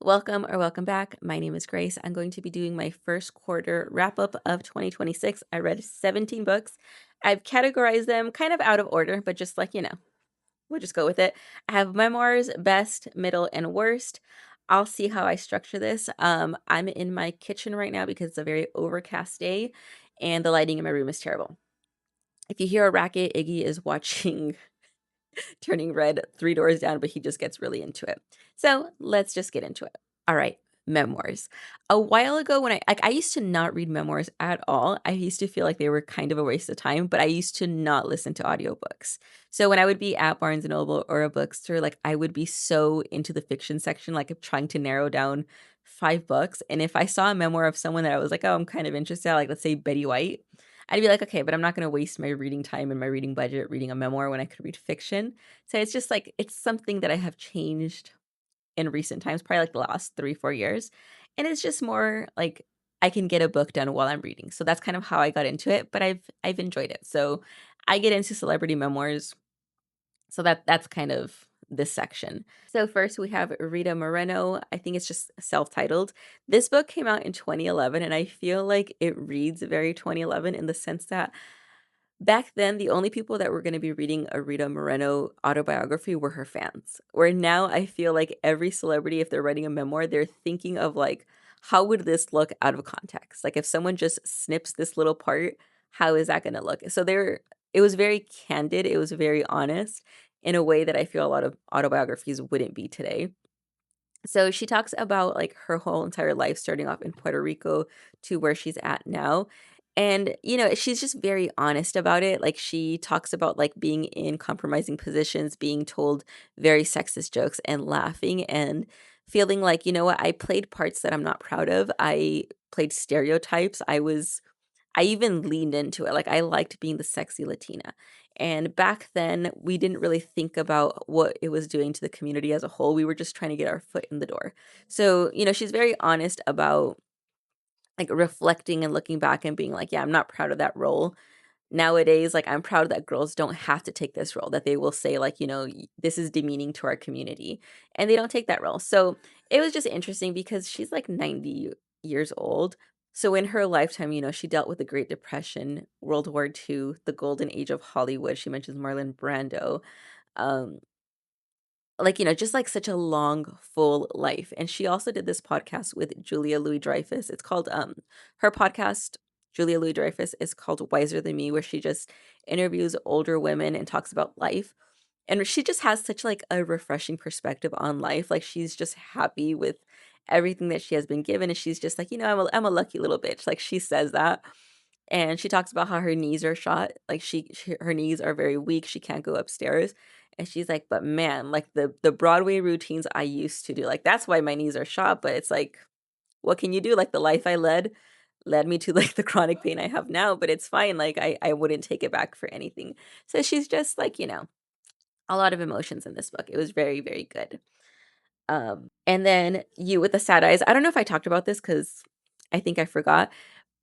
welcome or welcome back. My name is Grace. I'm going to be doing my first quarter wrap up of 2026. I read 17 books. I've categorized them kind of out of order, but just like, we'll just go with it. I have memoirs, best, middle, and worst. I'll see how I structure this. I'm in my kitchen right now because it's a very overcast day and the lighting in my room is terrible. If you hear a racket, Iggy is watching Turning Red 3 doors down, but he just gets really into it. So let's just get into it. All right, memoirs. A while ago, when I used to not read memoirs at all. I used to feel like they were kind of a waste of time, but I used to not listen to audiobooks. So when I would be at Barnes and Noble or a bookstore, like I would be so into the fiction section, like trying to narrow down 5 books. And if I saw a memoir of someone that I was like, oh, I'm kind of interested, like let's say Betty White, I'd be like, okay, but I'm not going to waste my reading time and my reading budget reading a memoir when I could read fiction. So it's just like, it's something that I have changed in recent times, probably like the last 3, 4 years. And it's just more like I can get a book done while I'm reading. So that's kind of how I got into it, but I've enjoyed it. So I get into celebrity memoirs. So that's kind of this section. So first we have Rita Moreno. I think it's just self-titled. This book came out in 2011 and I feel like it reads very 2011 in the sense that back then, the only people that were going to be reading a Rita Moreno autobiography were her fans. Where now I feel like every celebrity, if they're writing a memoir, they're thinking of like, how would this look out of context? Like if someone just snips this little part, how is that going to look? So it was very candid. It was very honest in a way that I feel a lot of autobiographies wouldn't be today. So she talks about like her whole entire life starting off in Puerto Rico to where she's at now. And she's just very honest about it. Like she talks about like being in compromising positions, being told very sexist jokes and laughing and feeling like, you know what, I played parts that I'm not proud of. I played stereotypes. I even leaned into it. Like I liked being the sexy Latina. And back then, we didn't really think about what it was doing to the community as a whole. We were just trying to get our foot in the door. So, she's very honest about like reflecting and looking back and being like, yeah, I'm not proud of that role. Nowadays, like I'm proud that girls don't have to take this role, that they will say, like, this is demeaning to our community. And they don't take that role. So it was just interesting because she's like 90 years old. So in her lifetime, she dealt with the Great Depression, World War II, the golden age of Hollywood. She mentions Marlon Brando. Um, like, just like such a long, full life. And she also did this podcast with Julia Louis Dreyfus. It's called her podcast, Julia Louis Dreyfus, is called Wiser Than Me, where she just interviews older women and talks about life. And she just has such like a refreshing perspective on life. Like she's just happy with everything that she has been given. And she's just like, I'm a lucky little bitch. Like she says that. And she talks about how her knees are shot, like her knees are very weak, she can't go upstairs, and she's like, "But man, like the Broadway routines I used to do, like that's why my knees are shot, but it's like, what can you do? Like the life I led me to like the chronic pain I have now, but it's fine. Like I wouldn't take it back for anything." So she's just like, a lot of emotions in this book. It was very, very good. And then You with the Sad Eyes. I don't know if I talked about this because I think I forgot.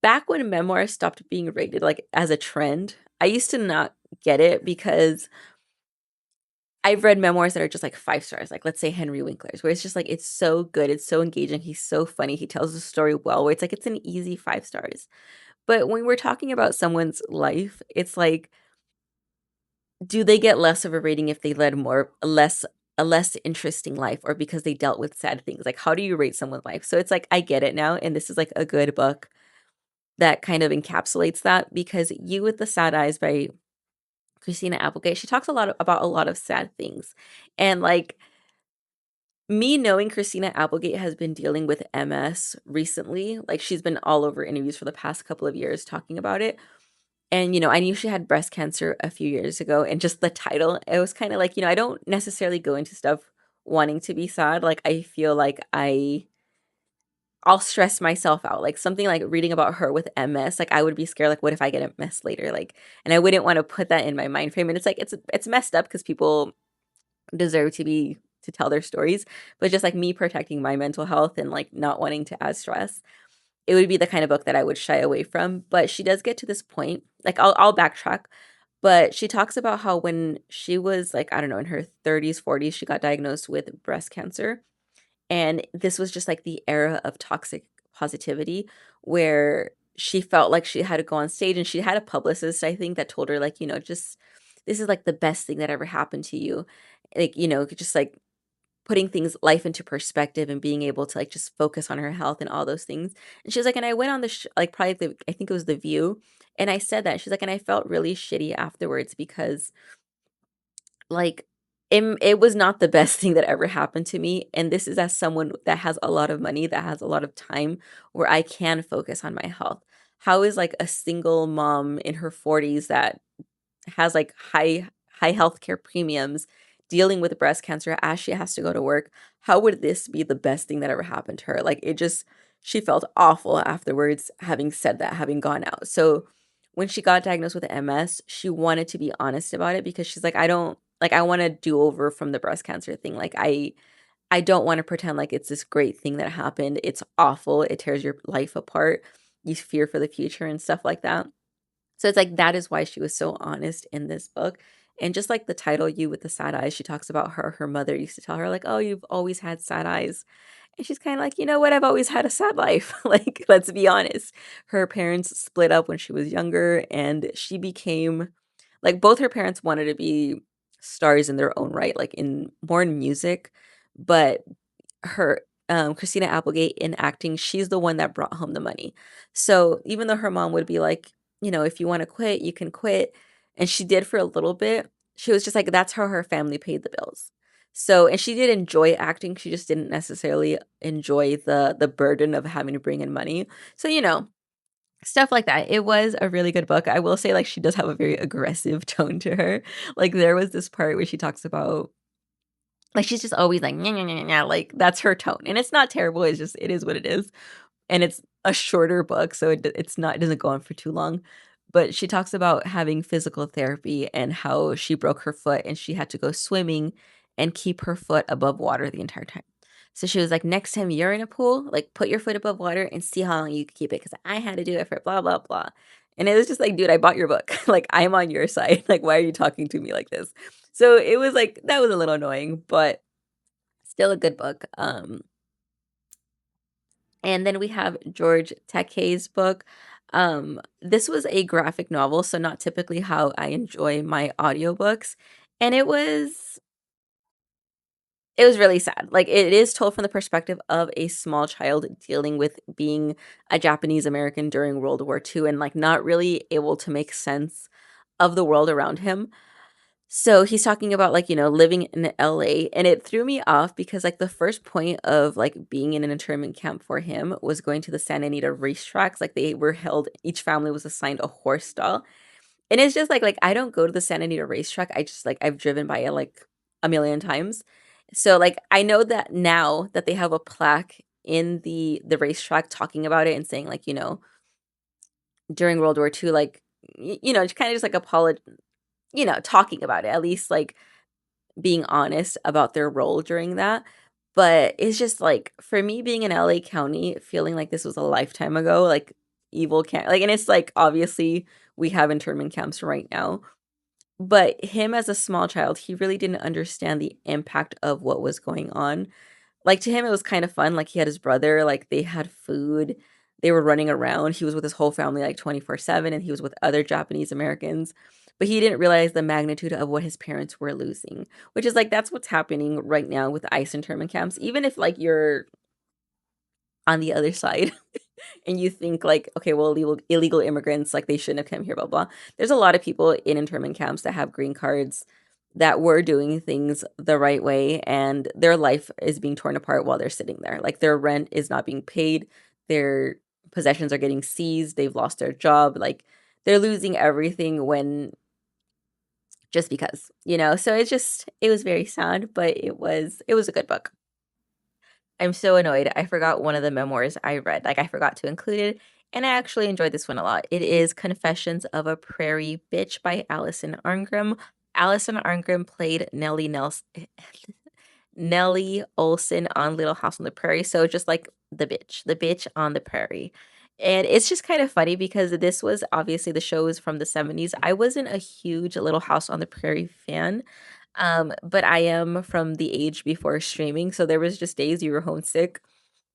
Back when memoirs stopped being rated like as a trend, I used to not get it because I've read memoirs that are just like 5 stars, like let's say Henry Winkler's, where it's just like it's so good, it's so engaging, he's so funny, he tells the story well, where it's like it's an easy 5 stars. But when we're talking about someone's life, it's like, do they get less of a rating if they led more less a less interesting life or because they dealt with sad things? Like how do you rate someone's life? So it's like I get it now, and this is like a good book that kind of encapsulates that because You with the Sad Eyes by Christina Applegate, she talks a lot about a lot of sad things. And like me knowing Christina Applegate has been dealing with MS recently, like she's been all over interviews for the past couple of years talking about it. And I knew she had breast cancer a few years ago, and just the title, it was kind of like, I don't necessarily go into stuff wanting to be sad. Like I feel like I'll stress myself out. Like something like reading about her with MS, like I would be scared, like, what if I get MS later? Like, and I wouldn't want to put that in my mind frame. And it's like it's messed up because people deserve to tell their stories. But just like me protecting my mental health and like not wanting to add stress, it would be the kind of book that I would shy away from. But she does get to this point. Like I'll backtrack. But she talks about how when she was like, I don't know, in her 30s, 40s, she got diagnosed with breast cancer And this was just like the era of toxic positivity where she felt like she had to go on stage, and she had a publicist, I think, that told her, like, just this is like the best thing that ever happened to you. Like, just like putting things life into perspective and being able to like just focus on her health and all those things. And she was like, and I went on the like probably I think it was The View, and I said that. She's like, and I felt really shitty afterwards because like it was not the best thing that ever happened to me. And this is as someone that has a lot of money, that has a lot of time where I can focus on my health. How is like a single mom in her 40s that has like high healthcare premiums dealing with breast cancer as she has to go to work, how would this be the best thing that ever happened to her? Like it just she felt awful afterwards having said that, having gone out. So when she got diagnosed with MS, she wanted to be honest about it because she's like, I don't like I want to do over from the breast cancer thing. Like I don't want to pretend like it's this great thing that happened. It's awful. It tears your life apart. You fear for the future and stuff like that. So it's like that is why she was so honest in this book. And just like the title, You with the Sad Eyes, she talks about her mother used to tell her, like, oh, you've always had sad eyes. And she's kind of like, you know what? I've always had a sad life. Like, let's be honest. Her parents split up when she was younger, and she became like both her parents wanted to be stars in their own right, like in more in music, but her Christina Applegate in acting, she's the one that brought home the money. So even though her mom would be like, if you want to quit, you can quit. And she did for a little bit. She was just like, that's how her family paid the bills. So, and she did enjoy acting. She just didn't necessarily enjoy the burden of having to bring in money. So, stuff like that. It was a really good book. I will say, like, she does have a very aggressive tone to her. Like, there was this part where she talks about like, she's just always like, "Nyeh, nyeh, nyeh, nyeh," like, that's her tone, and it's not terrible, it's just it is what it is, and it's a shorter book, so it doesn't go on for too long, but she talks about having physical therapy and how she broke her foot and she had to go swimming and keep her foot above water the entire time. So she was like, "Next time you're in a pool, like, put your foot above water and see how long you can keep it, because I had to do it for blah, blah, blah." And it was just like, "Dude, I bought your book. Like, I'm on your side. Like, why are you talking to me like this?" So it was like that was a little annoying, but still a good book. And then we have George Takei's book. This was a graphic novel, so not typically how I enjoy my audiobooks. And it was really sad. Like it is told from the perspective of a small child dealing with being a Japanese American during World War II and like not really able to make sense of the world around him. So he's talking about like, living in LA, and it threw me off because like the first point of like being in an internment camp for him was going to the Santa Anita racetracks. Like they were held, each family was assigned a horse stall. And it's just like I don't go to the Santa Anita racetrack. I just like I've driven by it like a million times. So like I know that now that they have a plaque in the racetrack talking about it and saying like, during World War II, like just kind of just like talking about it, at least like being honest about their role during that. But it's just like for me being in LA County, feeling like this was a lifetime ago, like evil can't like, and it's like obviously we have internment camps right now. But him as a small child, he really didn't understand the impact of what was going on. Like, to him, it was kind of fun, like, he had his brother, like, they had food, they were running around, he was with his whole family, like, 24/7, and he was with other Japanese Americans, but he didn't realize the magnitude of what his parents were losing, which is, like, that's what's happening right now with ICE internment camps, even if, like, you're on the other side and you think, like, "Okay, well, illegal immigrants, like, they shouldn't have come here, blah, blah." There's a lot of people in internment camps that have green cards that were doing things the right way, and their life is being torn apart while they're sitting there. Like, their rent is not being paid, their possessions are getting seized, they've lost their job, like, they're losing everything when just because, So it was very sad, but it was a good book. I'm so annoyed. I forgot one of the memoirs I read. Like, I forgot to include it, and I actually enjoyed this one a lot. It is Confessions of a Prairie Bitch by Allison Arngrim. Allison Arngrim played Nellie Olson on Little House on the Prairie. So just like the bitch on the prairie. And it's just kind of funny because this was obviously the show is from the 70s. I wasn't a huge Little House on the Prairie fan. But I am from the age before streaming, so there was just days you were homesick.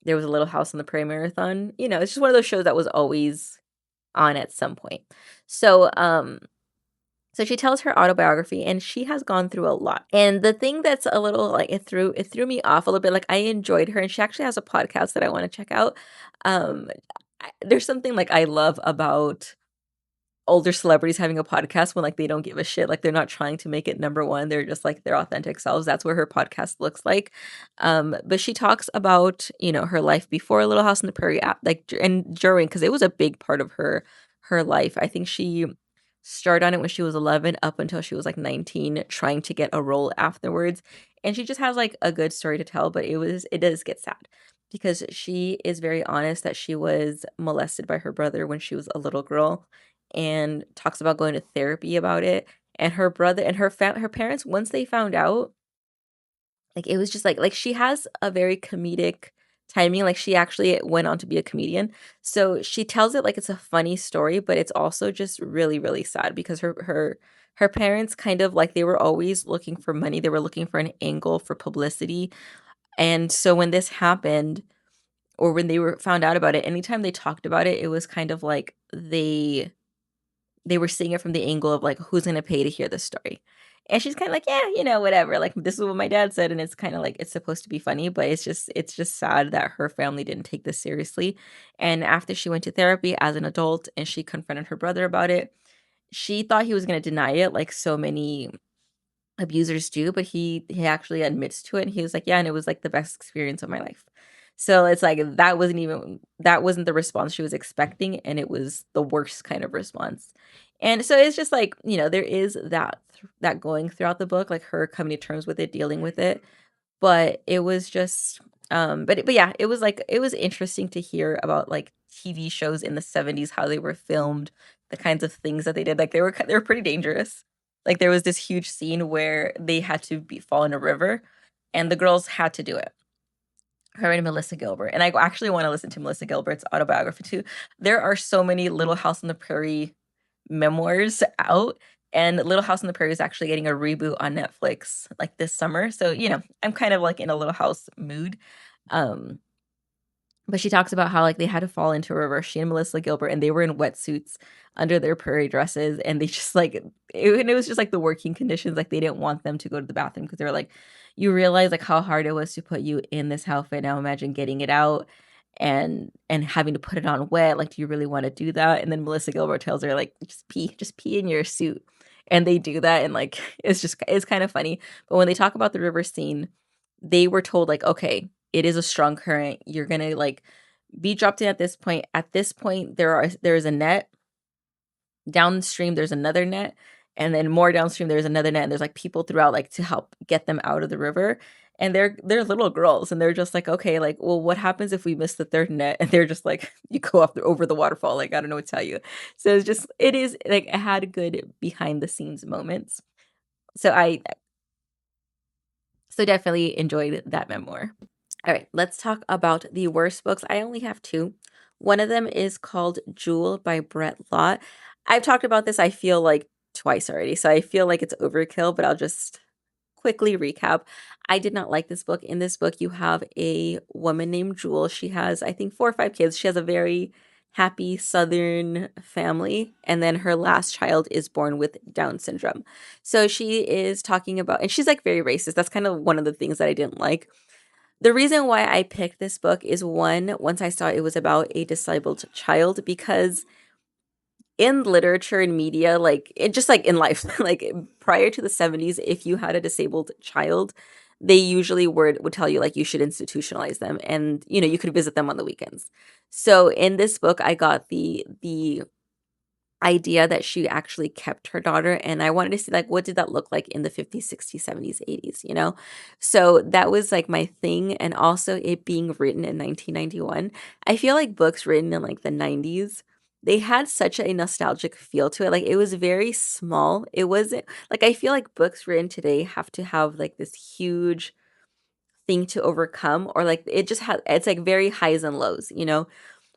There was a Little House on the Prairie marathon. It's just one of those shows that was always on at some point. So, so she tells her autobiography, and she has gone through a lot. And the thing that's a little like it threw me off a little bit. Like, I enjoyed her, and she actually has a podcast that I want to check out. Um, there's something like I love about older celebrities having a podcast when like they don't give a shit, like they're not trying to make it number one, they're just like their authentic selves. That's where her podcast looks like. But she talks about her life before Little House on the Prairie, and during, because it was a big part of her life. I think she started on it when she was 11 up until she was like 19, trying to get a role afterwards. And she just has like a good story to tell, but it does get sad because she is very honest that she was molested by her brother when she was a little girl, and talks about going to therapy about it. And her brother and her parents, once they found out, like it was just like she has a very comedic timing. Like, she actually went on to be a comedian. So she tells it like it's a funny story, but it's also just really, really sad because her parents kind of like they were always looking for money. They were looking for an angle for publicity. And so when this happened, or when they were found out about it, anytime they talked about it, it was kind of like they were seeing it from the angle of like, who's gonna pay to hear this story? And she's kind of like, yeah, whatever. Like, this is what my dad said, and it's kind of like it's supposed to be funny, but it's just sad that her family didn't take this seriously. And after she went to therapy as an adult and she confronted her brother about it, she thought he was gonna deny it, like so many abusers do, but he actually admits to it, and he was like, "Yeah, and it was like the best experience of my life." So it's like that wasn't the response she was expecting, and it was the worst kind of response. And so it's just like, there is that going throughout the book, like her coming to terms with it, dealing with it. But it was just but yeah, it was interesting to hear about like TV shows in the 70s, how they were filmed, the kinds of things that they did. Like, they were pretty dangerous. Like, there was this huge scene where they had to be fall in a river, and the girls had to do it. Her and Melissa Gilbert. And I actually want to listen to Melissa Gilbert's autobiography too. There are so many Little House on the Prairie memoirs out, and Little House on the Prairie is actually getting a reboot on Netflix like this summer. So, I'm kind of like in a Little House mood. Um, but she talks about how like they had to fall into a river, she and Melissa Gilbert, and they were in wetsuits under their prairie dresses, and they just like and it was just like the working conditions. Like, they didn't want them to go to the bathroom because they were like, you realize like how hard it was to put you in this outfit. Now imagine getting it out and having to put it on wet. Like, do you really want to do that? And then Melissa Gilbert tells her like, just pee in your suit. And they do that, and like it's kind of funny. But when they talk about the river scene, they were told like, okay, it is a strong current. You're gonna like be dropped in at this point. At this point, there is a net. Downstream, there's another net, and then more downstream, there's another net, and there's like people throughout like to help get them out of the river. And they're little girls, and they're just like, okay, like, well, what happens if we miss the third net? And they're just like, you go over the waterfall. Like, I don't know what to tell you. So it is like it had good behind the scenes moments. So I so definitely enjoyed that memoir. All right, let's talk about the worst books. I only have two. One of them is called Jewel by Brett Lott. I've talked about this, I feel like, twice already, so I feel like it's overkill, but I'll just quickly recap. I did not like this book. In this book, you have a woman named Jewel. She has, I think, 4 or 5 kids. She has a very happy Southern family, and then her last child is born with Down syndrome. So she is talking about, and she's like very racist. That's kind of one of the things that I didn't like. The reason why I picked this book is, one, once I saw it was about a disabled child, because in literature and media, like it just like in life, like prior to the 70s, if you had a disabled child, they usually would tell you like you should institutionalize them, and you could visit them on the weekends. So in this book, I got the idea that she actually kept her daughter, and I wanted to see like what did that look like in the 50s, 60s, 70s, 80s. So that was like my thing. And also, it being written in 1991, I feel like books written in like the 90s, they had such a nostalgic feel to it. Like, it was very small. It wasn't like, I feel like books written today have to have like this huge thing to overcome, or like it's like very highs and lows,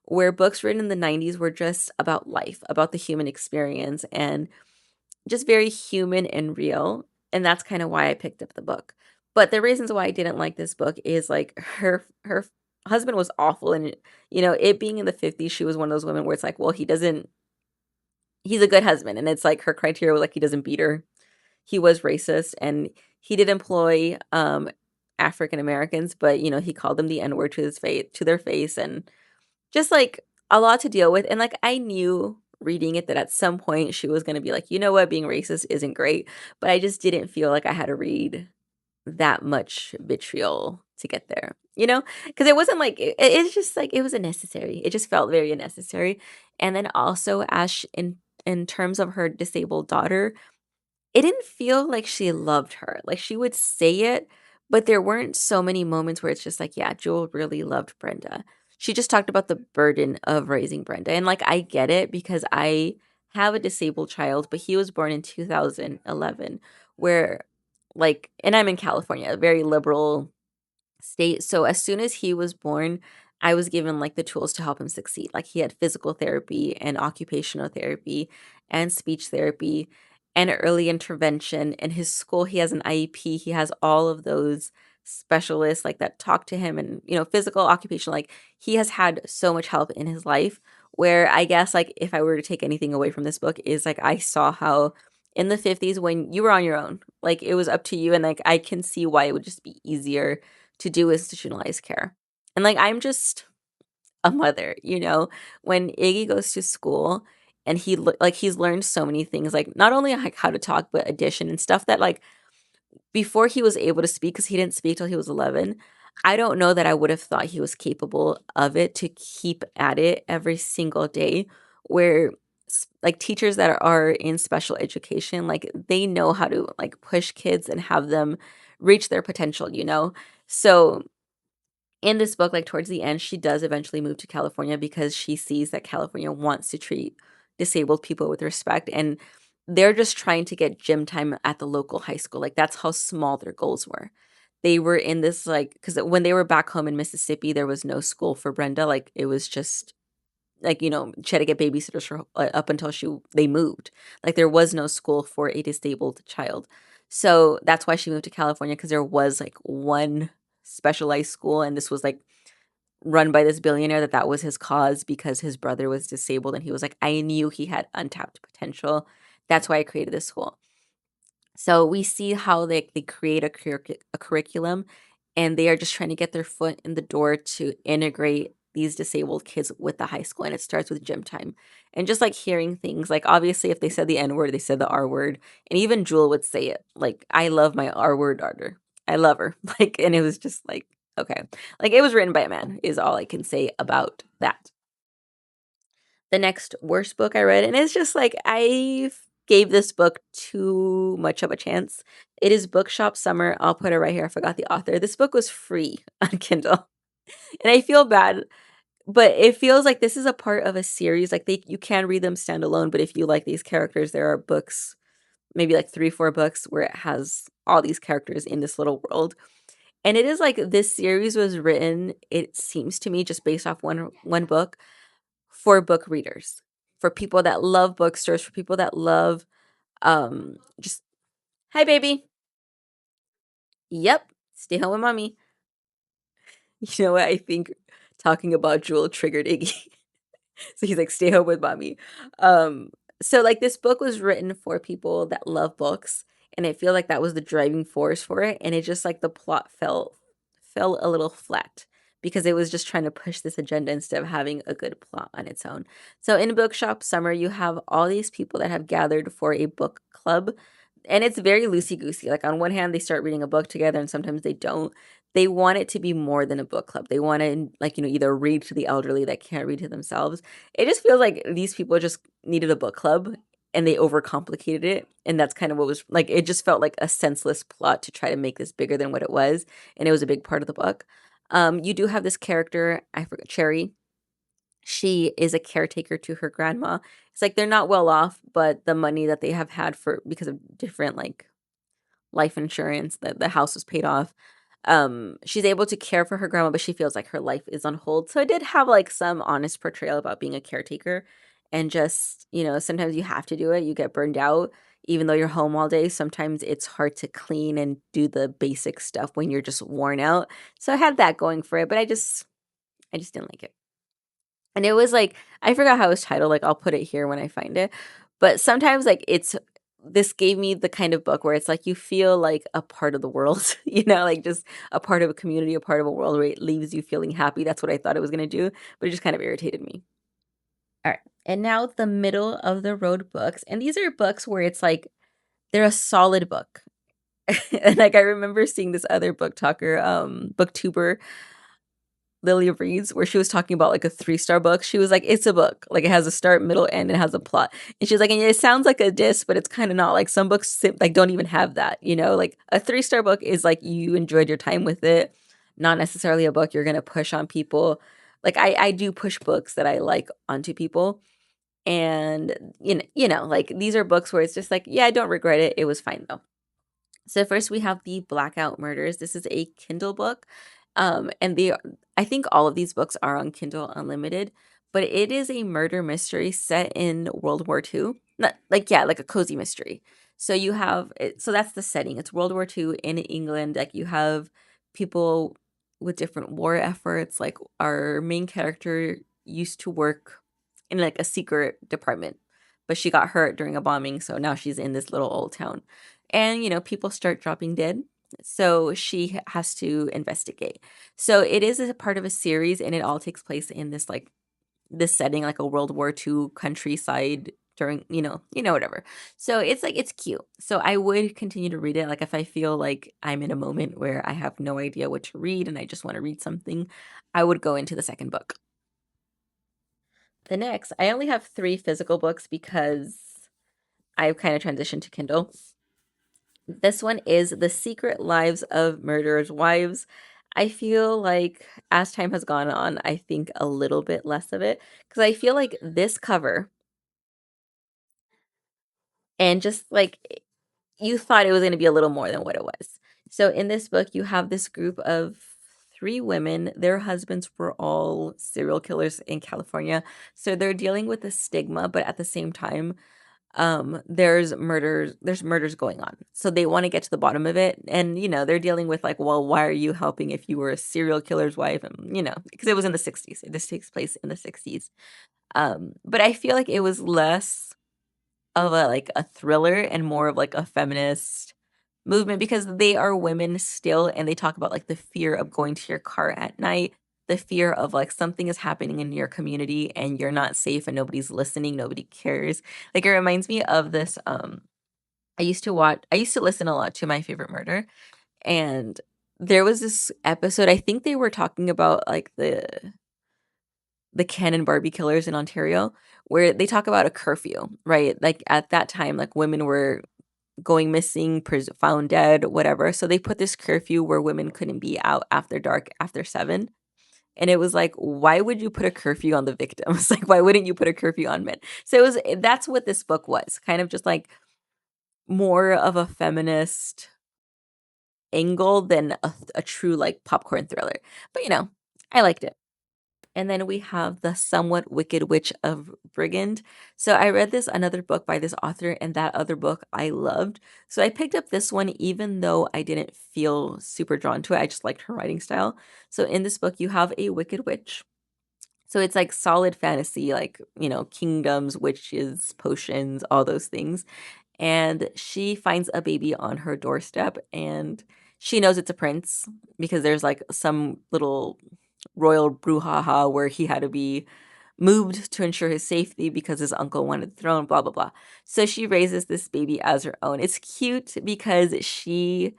where books written in the 90s were just about life, about the human experience, and just very human and real. and that's kind of why I picked up the book. But the reasons why I didn't like this book is like her husband was awful, and it being in the 50s, she was one of those women where it's like, well, he's a good husband, and it's like her criteria was like he doesn't beat her. He was racist, and he did employ African Americans, but he called them the N-word to their face, and just like a lot to deal with. And like I knew reading it that at some point she was going to be like, you know what, being racist isn't great, but I just didn't feel like I had to read that much vitriol to get there, because it wasn't like it's just like it was unnecessary. It just felt very unnecessary. And then also, in terms of her disabled daughter, it didn't feel like she loved her. Like, she would say it, but there weren't so many moments where it's just like, yeah, Jewel really loved Brenda. She just talked about the burden of raising Brenda. And like, I get it because I have a disabled child, but he was born in 2011, where like, and I'm in California, a very liberal state. So as soon as he was born, I was given like the tools to help him succeed. Like he had physical therapy and occupational therapy and speech therapy and early intervention. In his school, he has an IEP. He has all of those specialists like that talk to him, and physical occupation. Like he has had so much help in his life, where I guess like if I were to take anything away from this book is like I saw how in the 50s when you were on your own, like it was up to you, and like I can see why it would just be easier to do institutionalized care. And like I'm just a mother, when Iggy goes to school and like he's learned so many things, like not only like how to talk but addition and stuff that like before he was able to speak, because he didn't speak till he was 11. I don't know that I would have thought he was capable of it to keep at it every single day, where like teachers that are in special education, like they know how to like push kids and have them reach their potential. So in this book, like towards the end, she does eventually move to California because she sees that California wants to treat disabled people with respect. And they're just trying to get gym time at the local high school. Like that's how small their goals were. They were in this like, because when they were back home in Mississippi, there was no school for Brenda. Like it was just like, she had to get babysitters for up until they moved. Like there was no school for a disabled child. So that's why she moved to California, because there was like one specialized school, and this was like run by this billionaire that was his cause because his brother was disabled, and he was like, I knew he had untapped potential. That's why I created this school. So we see how they create a curriculum, and they are just trying to get their foot in the door to integrate these disabled kids with the high school. And it starts with gym time. And just like hearing things like, obviously, if they said the N word, they said the R word. And even Jewel would say it. Like, I love my R word daughter. I love her. Like, and it was just like, okay. Like, it was written by a man, is all I can say about that. The next worst book I read, and it's just like I gave this book too much of a chance. It is Bookshop Summer. I'll put it right here. I forgot the author. This book was free on Kindle. And I feel bad, but it feels like this is a part of a series. Like you can read them standalone, but if you like these characters, there are books, maybe like 3, 4 books where it has all these characters in this little world. And it is like this series was written, it seems to me, just based off one book for book readers, for people that love bookstores, for people that love just hi baby. Yep, stay home with mommy. You know what? I think talking about Jewel triggered Iggy. So he's like, stay home with mommy. Um, so like this book was written for people that love books, and I feel like that was the driving force for it. And it just like the plot fell a little flat because it was just trying to push this agenda instead of having a good plot on its own. So in Bookshop Summer, you have all these people that have gathered for a book club, and it's very loosey goosey. Like on one hand, they start reading a book together, and sometimes they don't. They want it to be more than a book club. They want to like either read to the elderly that can't read to themselves. It just feels like these people just needed a book club, and they overcomplicated it, and that's kind of what was like. It just felt like a senseless plot to try to make this bigger than what it was, and it was a big part of the book. You do have this character, I forgot, Cherry. She is a caretaker to her grandma. It's like they're not well off, but the money that they have had for because of different like life insurance, that the house was paid off. She's able to care for her grandma, but she feels like her life is on hold. So it did have like some honest portrayal about being a caretaker, and just, sometimes you have to do it. You get burned out. even though you're home all day, sometimes it's hard to clean and do the basic stuff when you're just worn out. So I had that going for it, but I just didn't like it. And it was like I forgot how it was titled, like, I'll put it here when I find it. But sometimes, like, it's this gave me the kind of book where it's like you feel like a part of the world, like, just a part of a community, a part of a world where it leaves you feeling happy. That's what I thought it was gonna do, but it just kind of irritated me. Alright, and now the middle of the road books, and these are books where it's like they're a solid book. And, like, I remember seeing this other book talker, booktuber Lily Reads, where she was talking about like a 3-star book. She was like, it's a book. Like it has a start, middle, end, and has a plot. And she's like, and it sounds like a diss, but it's kind of not. Like some books like don't even have that, Like a 3-star book is like you enjoyed your time with it, not necessarily a book you're gonna push on people. Like I do push books that I like onto people. And like these are books where it's just like, yeah, I don't regret it. It was fine though. So first we have the Blackout Murders. This is a Kindle book. And I think all of these books are on Kindle Unlimited, but it is a murder mystery set in World War II. Not like yeah, like a cozy mystery. So you have so that's the setting. It's World War II in England. Like you have people with different war efforts. Like our main character used to work in like a secret department, but she got hurt during a bombing, so now she's in this little old town. And people start dropping dead. So she has to investigate. So it is a part of a series and it all takes place in this like this setting, like a World War II countryside during, whatever. So it's like it's cute. So I would continue to read it. Like if I feel like I'm in a moment where I have no idea what to read and I just want to read something, I would go into the second book. The next, I only have 3 physical books because I've kind of transitioned to Kindle. This one is The Secret Lives of Murderers' Wives. I feel like as time has gone on, I think a little bit less of it because I feel like this cover and just like you thought it was going to be a little more than what it was. So in this book, you have this group of 3 women. Their husbands were all serial killers in California. So they're dealing with the stigma, but at the same time, there's murders going on, so they want to get to the bottom of it. And they're dealing with like, well, why are you helping if you were a serial killer's wife? And because it was in the 60s, this takes place in the 60s. But I feel like it was less of a like a thriller and more of like a feminist movement because they are women still, and they talk about like the fear of going to your car at night, the fear of like something is happening in your community and you're not safe and nobody's listening, nobody cares. Like it reminds me of this I used to listen a lot to My Favorite Murder, and there was this episode, I think they were talking about like the Ken and Barbie killers in Ontario, where they talk about a curfew, right? Like at that time, like women were going missing, found dead, whatever. So they put this curfew where women couldn't be out after dark, after 7. And it was like, why would you put a curfew on the victims? Like, why wouldn't you put a curfew on men? So that's what this book was, kind of just like more of a feminist angle than a true like popcorn thriller. But I liked it. And then we have The Somewhat Wicked Witch of Brigand. So I read this another book by this author, and that other book I loved. So I picked up this one even though I didn't feel super drawn to it. I just liked her writing style. So in this book, you have a wicked witch. So it's like solid fantasy, like, kingdoms, witches, potions, all those things. And she finds a baby on her doorstep, and she knows it's a prince because there's like some little royal brouhaha where he had to be moved to ensure his safety because his uncle wanted the throne, blah, blah, blah. So she raises this baby as her own. It's cute because she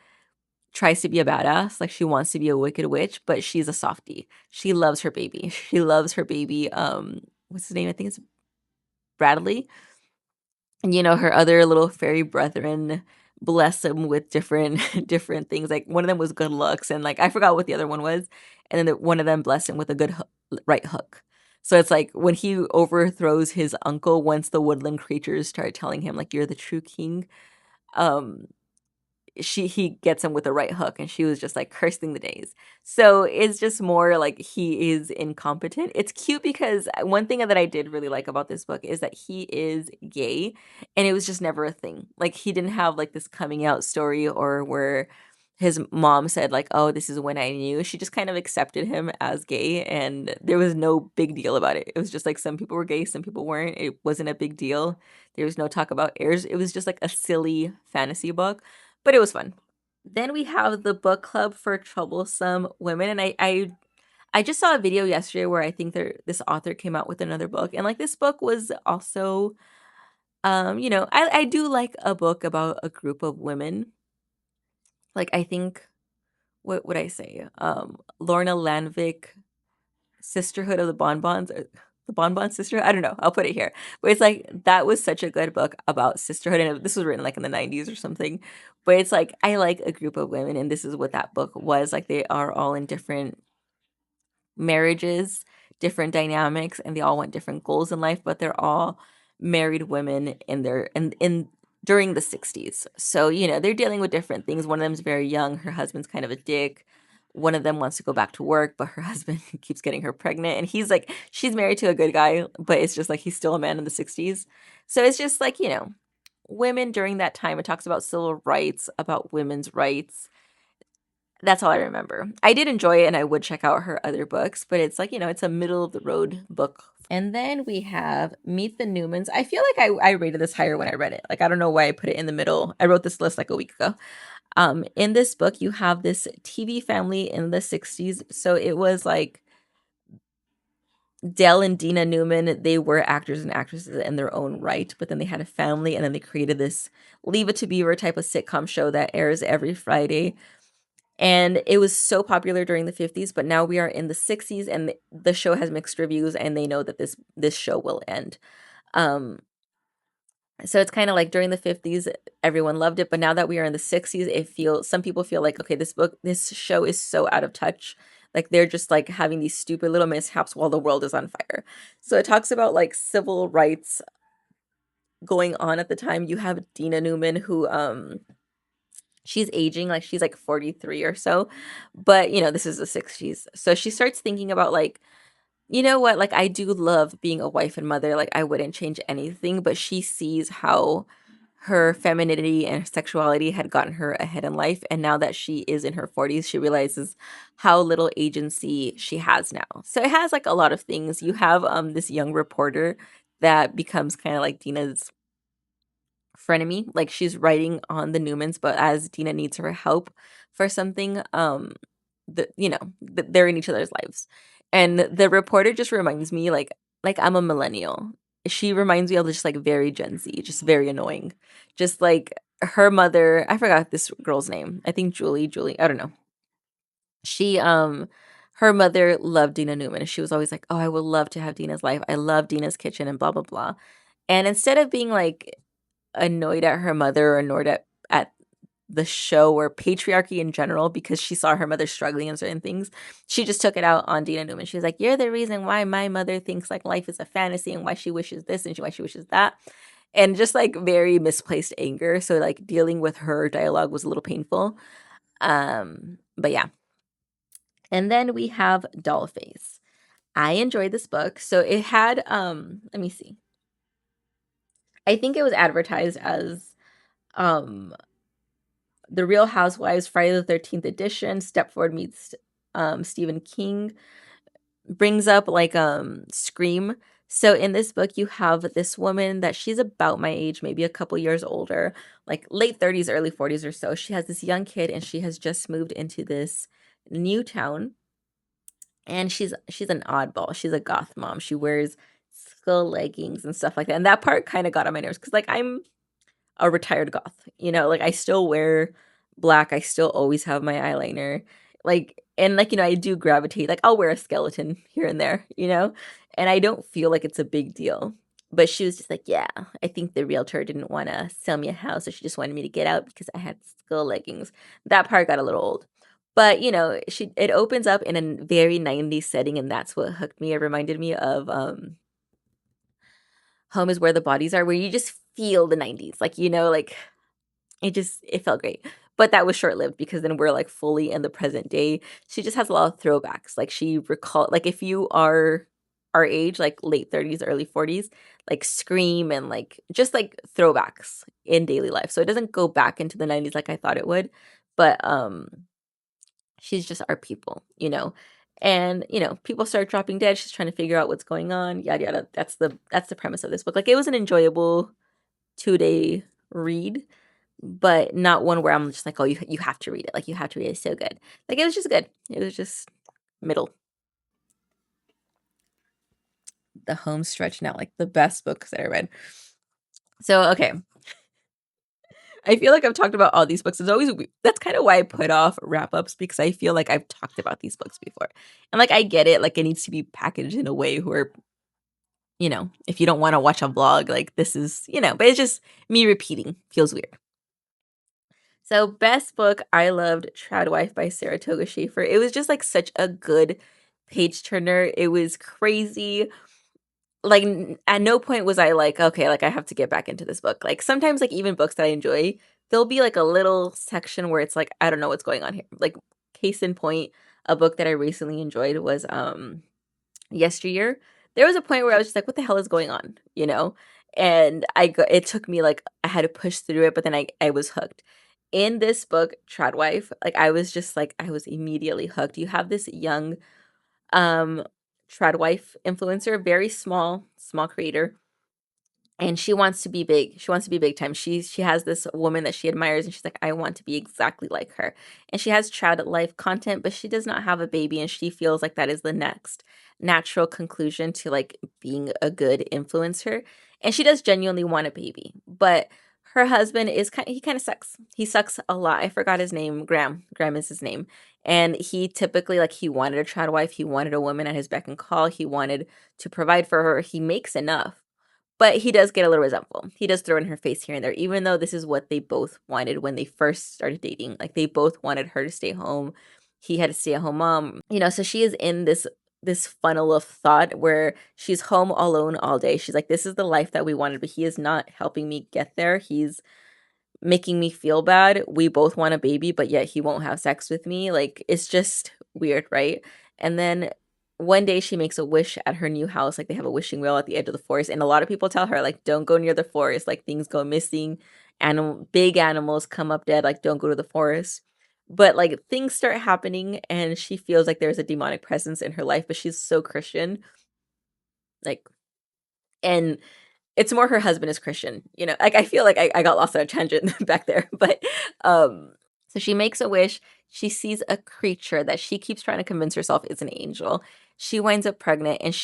tries to be a badass, like she wants to be a wicked witch, but she's a softie. She loves her baby. She loves her baby. What's his name? I think it's Bradley. And her other little fairy brethren bless him with different different things. Like one of them was good looks, and like I forgot what the other one was. And then one of them blessed him with a good right hook. So it's like when he overthrows his uncle, once the woodland creatures start telling him like you're the true king, um, he gets him with the right hook, and she was just like cursing the days. So it's just more like he is incompetent. It's cute because one thing that I did really like about this book is that he is gay, and it was just never a thing. Like he didn't have like this coming out story or where his mom said like, "Oh, this is when I knew." She just kind of accepted him as gay, and there was no big deal about it. It was just like some people were gay, some people weren't. It wasn't a big deal. There was no talk about heirs. It was just like a silly fantasy book, but it was fun. Then we have the book club for troublesome women, and I just saw a video yesterday where I think this author came out with another book, and like this book was also, I do like a book about a group of women. Like I think, what would I say? Lorna Landvik, Sisterhood of the Bonbons, or the Bonbon Sisterhood. I don't know. I'll put it here. But it's like that was such a good book about sisterhood, and this was written like in the 90s or something. But it's like I like a group of women, and this is what that book was. Like they are all in different marriages, different dynamics, and they all want different goals in life, but they're all married women in their in during the 60s. So, they're dealing with different things. One of them's very young, her husband's kind of a dick. One of them wants to go back to work, but her husband keeps getting her pregnant. And he's like, she's married to a good guy, but it's just like he's still a man in the 60s. So it's just like, women during that time. It talks about civil rights, about women's rights. That's all I remember. I did enjoy it and I would check out her other books, but it's like, it's a middle of the road book. And then we have Meet the Newmans. I feel like I rated this higher when I read it. Like, I don't know why I put it in the middle. I wrote this list like a week ago. In this book, you have this TV family in the 60s. So it was like Dell and Dina Newman, they were actors and actresses in their own right, but then they had a family and then they created this Leave It to Beaver type of sitcom show that airs every Friday, and it was so popular during the 50s, but now we are in the 60s and the show has mixed reviews, and they know that this show will end. Um so it's kind of like during the 50s everyone loved it, but now that we are in the 60s, some people feel like, okay, this show is so out of touch. Like they're just like having these stupid little mishaps while the world is on fire. So it talks about like civil rights going on at the time. You have Dina Newman, who she's aging, like she's like 43 or so, but this is the 60s, so she starts thinking about like, you know what, like I do love being a wife and mother, like I wouldn't change anything, but she sees how her femininity and sexuality had gotten her ahead in life, and now that she is in her 40s, she realizes how little agency she has now. So it has like a lot of things. You have this young reporter that becomes kind of like Dina's frenemy. Like she's writing on the Newmans, but as Dina needs her help for something, they're in each other's lives. And the reporter just reminds me like I'm a millennial. She reminds me of just like very Gen Z, just very annoying. Just like her mother, I forgot this girl's name. I think Julie, I don't know. She her mother loved Dina Newman. She was always like, "Oh, I would love to have Dina's life. I love Dina's kitchen and blah blah blah." And instead of being like annoyed at her mother or annoyed at the show or patriarchy in general because she saw her mother struggling in certain things, she just took it out on Dina Newman. She was like, "You're the reason why my mother thinks like life is a fantasy and why she wishes this and why she wishes that." And just like very misplaced anger. So like dealing with her dialogue was a little painful. But yeah. And then we have Dollface. I enjoyed this book. So it had let me see. I think it was advertised as um The Real Housewives, Friday the 13th edition, Stepford meets Stephen King, brings up like Scream. So in this book, you have this woman that she's about my age, maybe a couple years older, like late 30s, early 40s or so. She has this young kid and she has just moved into this new town, and she's an oddball. She's a goth mom. She wears skull leggings and stuff like that. And that part kind of got on my nerves because like I'm a retired goth. Like I still wear black. I still always have my eyeliner. Like, and like, I do gravitate. Like I'll wear a skeleton here and there. And I don't feel like it's a big deal. But she was just like, yeah, I think the realtor didn't want to sell me a house, so she just wanted me to get out because I had skull leggings. That part got a little old. But it opens up in a very 90s setting, and that's what hooked me. It reminded me of Home is Where the Bodies Are, where you just feel the 90s. Like, like it felt great. but that was short-lived because then we're, like, fully in the present day. She just has a lot of throwbacks, like, if you are our age, like, late 30s, early 40s, like, Scream and, like, just, like, throwbacks in daily life, so it doesn't go back into the 90s like I thought it would, but, she's just our people, you know? And, people start dropping dead, she's trying to figure out what's going on, yada, yada. That's the premise of this book. Like, it was an enjoyable two-day read, but not one where I'm just like, "Oh, you have to read it." Like, you have to read it, it's so good. Like, it was just good. It was just middle. The home stretch now, like, the best books that I read. So, okay. I feel like I've talked about all these books. It's always that's kind of why I put off wrap-ups because I feel like I've talked about these books before. And, like, I get it, like, it needs to be packaged in a way where, if you don't wanna watch a vlog, like, this is, but it's just me repeating. Feels weird. So, best book, I loved Tradwife by Saratoga Schaefer. It was just, like, such a good page turner. It was crazy. Like, at no point was I like, "Okay, like, I have to get back into this book." Like, sometimes, like, even books that I enjoy, there'll be, like, a little section where it's like, "I don't know what's going on here." Like, case in point, a book that I recently enjoyed was, Yesteryear. There was a point where I was just like, "What the hell is going on?" You know? And it took me, like, I had to push through it, but then I was hooked. In this book, Tradwife, like, I was just like I was immediately hooked. You have this young, um, Tradwife influencer, very small creator, and she wants to be big. She wants to be big time. She has this woman that she admires, and she's like, "I want to be exactly like her." And she has trad life content, but she does not have a baby, and she feels like that is the next natural conclusion to, like, being a good influencer. And she does genuinely want a baby, but her husband is he kinda sucks. He sucks a lot. I forgot his name, Graham. Graham is his name. And he typically, like, he wanted a trad wife, he wanted a woman at his beck and call, he wanted to provide for her. He makes enough, but he does get a little resentful. He does throw in her face here and there, even though this is what they both wanted when they first started dating. Like, they both wanted her to stay home. He had a stay-at-home mom. So she is in this funnel of thought where she's home alone all day. She's like, "This is the life that we wanted, but he is not helping me get there. He's making me feel bad. We both want a baby, but yet he won't have sex with me." Like, it's just weird, right? And then one day she makes a wish at her new house. Like, they have a wishing well at the edge of the forest. And a lot of people tell her, like, don't go near the forest. Like, things go missing. Big animals come up dead. Like, don't go to the forest. But, like, things start happening and she feels like there's a demonic presence in her life, but she's so Christian. Like, and it's more her husband is Christian, Like, I feel like I got lost on a tangent back there, but, so she makes a wish. She sees a creature that she keeps trying to convince herself is an angel. She winds up pregnant, and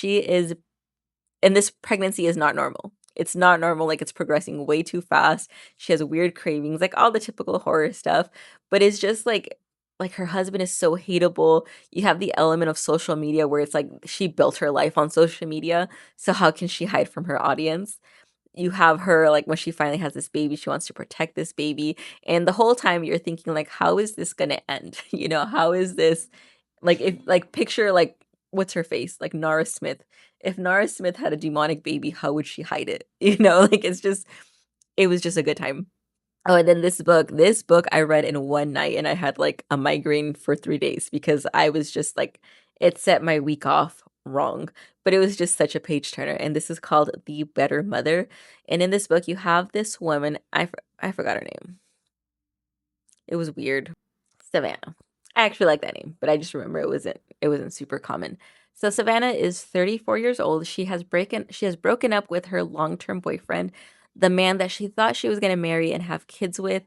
this pregnancy is not normal. It's not normal, like, it's progressing way too fast. She has weird cravings, like, all the typical horror stuff, but it's just like, her husband is so hateable. You have the element of social media where it's like she built her life on social media, so how can she hide from her audience? You have her, like, when she finally has this baby, she wants to protect this baby, and the whole time you're thinking, like, "How is this gonna end?" How is this like, if like, picture, like, what's her face? Like, Nara Smith. If Nara Smith had a demonic baby, how would she hide it? Like, it was just a good time. Oh, and then this book I read in one night, and I had, like, a migraine for 3 days because I was just, like, it set my week off wrong, but it was just such a page turner, and this is called The Better Mother, and in this book, you have this woman, I forgot her name. It was weird. Savannah. I actually like that name, but I just remember it wasn't super common. So Savannah is 34 years old. She has broken up with her long-term boyfriend, the man that she thought she was going to marry and have kids with.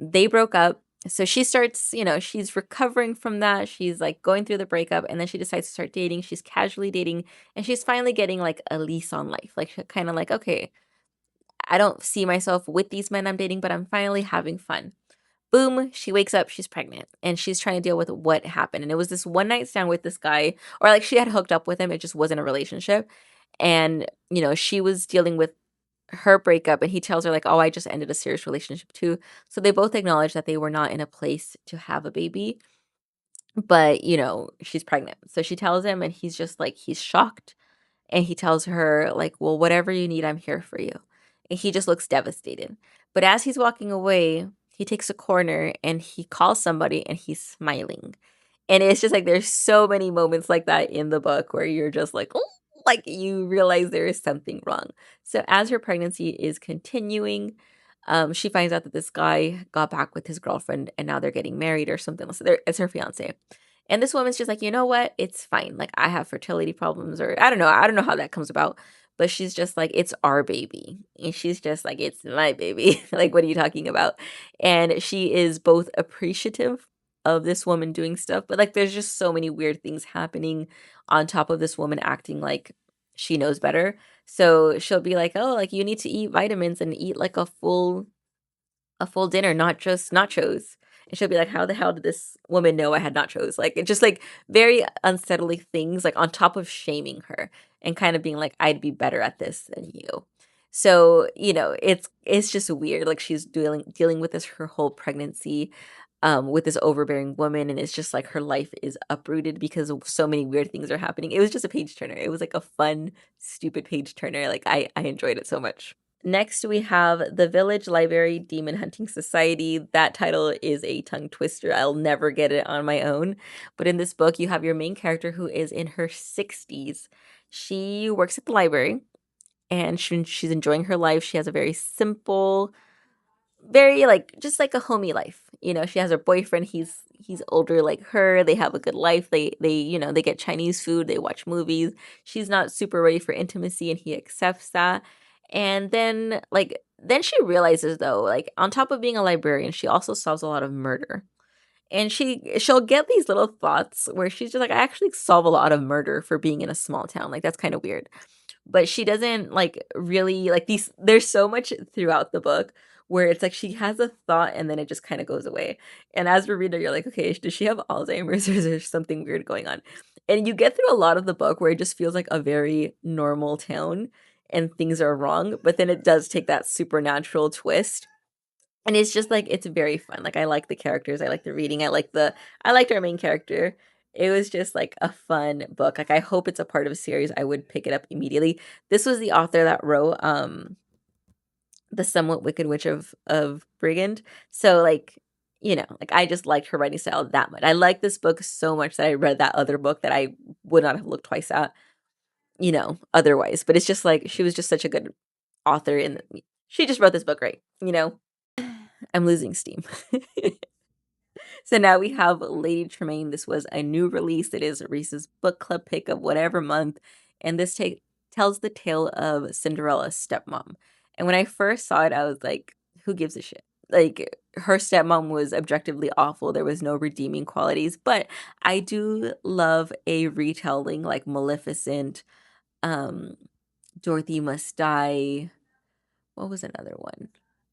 They broke up. So she starts, she's recovering from that. She's like going through the breakup, and then she decides to start dating. She's casually dating, and she's finally getting like a lease on life. Like, kind of like, okay, I don't see myself with these men I'm dating, but I'm finally having fun. Boom, she wakes up, she's pregnant, and she's trying to deal with what happened. And it was this one night stand with this guy, or like she had hooked up with him, it just wasn't a relationship. And, she was dealing with her breakup, and he tells her, like, "Oh, I just ended a serious relationship too." So they both acknowledge that they were not in a place to have a baby, but, she's pregnant. So she tells him, and he's just like, he's shocked. And he tells her, like, "Well, whatever you need, I'm here for you." And he just looks devastated. But as he's walking away, he takes a corner and he calls somebody and he's smiling. And it's just like there's so many moments like that in the book where you're just like, "Oh," like you realize there is something wrong. So as her pregnancy is continuing, she finds out that this guy got back with his girlfriend and now they're getting married or something. So it's her fiance. And this woman's just like, you know what? It's fine. Like I have fertility problems, or I don't know. I don't know how that comes about. But she's just like, it's our baby. And she's just like, it's my baby. Like, what are you talking about? And she is both appreciative of this woman doing stuff, but like there's just so many weird things happening on top of this woman acting like she knows better. So she'll be like, "Oh, like you need to eat vitamins and eat like a full dinner, not just nachos." And she'll be like, "How the hell did this woman know I had nachos?" Like it's just like very unsettling things, like on top of shaming her and kind of being like, "I'd be better at this than you." So, it's just weird. Like she's dealing with this her whole pregnancy, with this overbearing woman, and it's just like her life is uprooted because of so many weird things are happening. It was just a page turner. It was like a fun, stupid page turner. Like I enjoyed it so much. Next, we have The Village Library Demon Hunting Society. That title is a tongue twister. I'll never get it on my own. But in this book, you have your main character who is in her 60s. She works at the library and she's enjoying her life. She has a very simple, very like just like a homey life. She has her boyfriend. He's older like her. They have a good life. They get Chinese food, they watch movies. She's not super ready for intimacy and he accepts that. And then she realizes though, like on top of being a librarian, she also solves a lot of murder. And she'll get these little thoughts where she's just like, I actually solve a lot of murder for being in a small town. Like that's kind of weird. But she doesn't like really like these there's so much throughout the book where it's like she has a thought and then it just kind of goes away. And as a reader, you're like, okay, does she have Alzheimer's or is there something weird going on? And you get through a lot of the book where it just feels like a very normal town and things are wrong, but then it does take that supernatural twist. And it's just like it's very fun. Like I like the characters, I like the reading, I liked our main character. It was just like a fun book. Like I hope it's a part of a series. I would pick it up immediately. This was the author that wrote The Somewhat Wicked Witch of Brigand. So like I just liked her writing style that much. I like this book so much that I read that other book that I would not have looked twice at, otherwise. But it's just like she was just such a good author and she just wrote this book right. I'm losing steam. So now we have Lady Tremaine. This was a new release. It is Reese's book club pick of whatever month. And this tells the tale of Cinderella's stepmom. And when I first saw it, I was like, who gives a shit? Like, her stepmom was objectively awful. There was no redeeming qualities. But I do love a retelling like Maleficent, um, Dorothy Must Die. What was another one?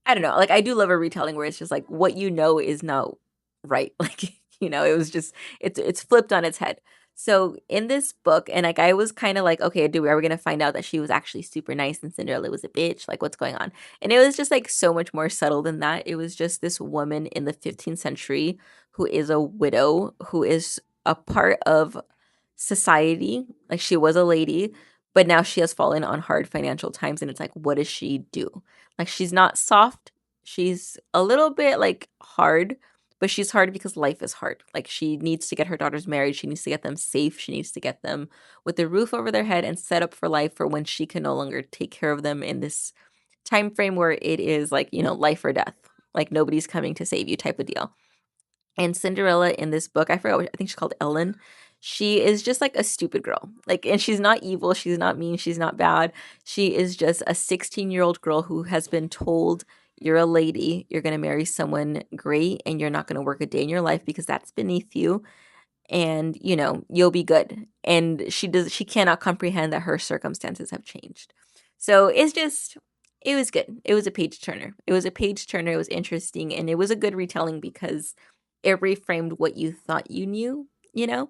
I don't know. Like I do love a retelling where it's just like what you know is not right. Like, it was just it's flipped on its head. So in this book, and like I was kind of like, okay, are we gonna find out that she was actually super nice and Cinderella was a bitch? Like what's going on? And it was just like so much more subtle than that. It was just this woman in the 15th century who is a widow, who is a part of society. Like she was a lady, but now she has fallen on hard financial times. And it's like, what does she do? Like she's not soft. She's a little bit like hard, but she's hard because life is hard. Like she needs to get her daughters married. She needs to get them safe. She needs to get them with a roof over their head and set up for life for when she can no longer take care of them in this time frame where it is like, life or death. Like nobody's coming to save you type of deal. And Cinderella in this book, I forgot I think she's called Ellen. She is just like a stupid girl. Like, and she's not evil, she's not mean, she's not bad. She is just a 16-year-old girl who has been told, you're a lady, you're gonna marry someone great, and you're not gonna work a day in your life because that's beneath you. And you'll be good. And she cannot comprehend that her circumstances have changed. So it was good. It was a page turner. It was a page turner. It was interesting. And it was a good retelling because it reframed what you thought you knew, you know?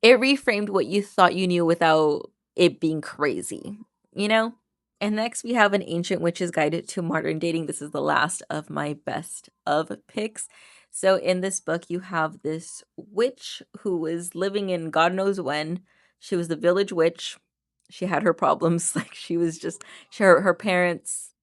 It reframed what you thought you knew without it being crazy, you know? And next we have An Ancient Witch's Guide to Modern Dating. This is the last of my best of picks. So in this book, you have this witch who was living in God knows when. She was the village witch. She had her problems. Like she was just her parents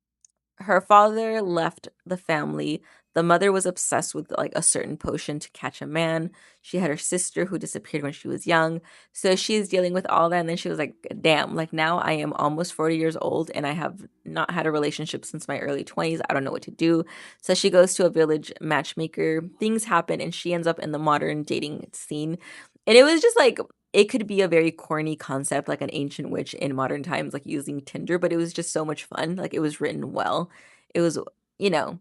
her father left the family. The mother was obsessed with like a certain potion to catch a man. She had her sister who disappeared when she was young. So she's dealing with all that. And then she was like, damn, like now I am almost 40 years old and I have not had a relationship since my early 20s. I don't know what to do. So she goes to a village matchmaker. Things happen and she ends up in the modern dating scene. And it was just like, it could be a very corny concept, like an ancient witch in modern times, like using Tinder, but it was just so much fun. Like it was written well. It was, you know,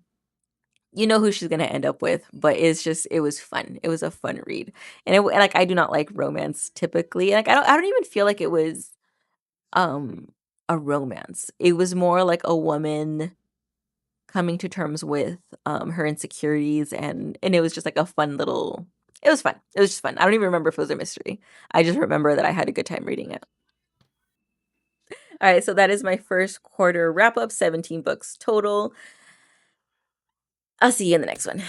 you know who she's gonna end up with, but it's just it was fun. It was a fun read, and like I do not like romance typically. Like I don't even feel like it was um a romance. It was more like a woman coming to terms with her insecurities, and it was just like a fun little. It was fun. It was just fun. I don't even remember if it was a mystery. I just remember that I had a good time reading it. All right, so that is my first quarter wrap up. 17 books total. I'll see you in the next one.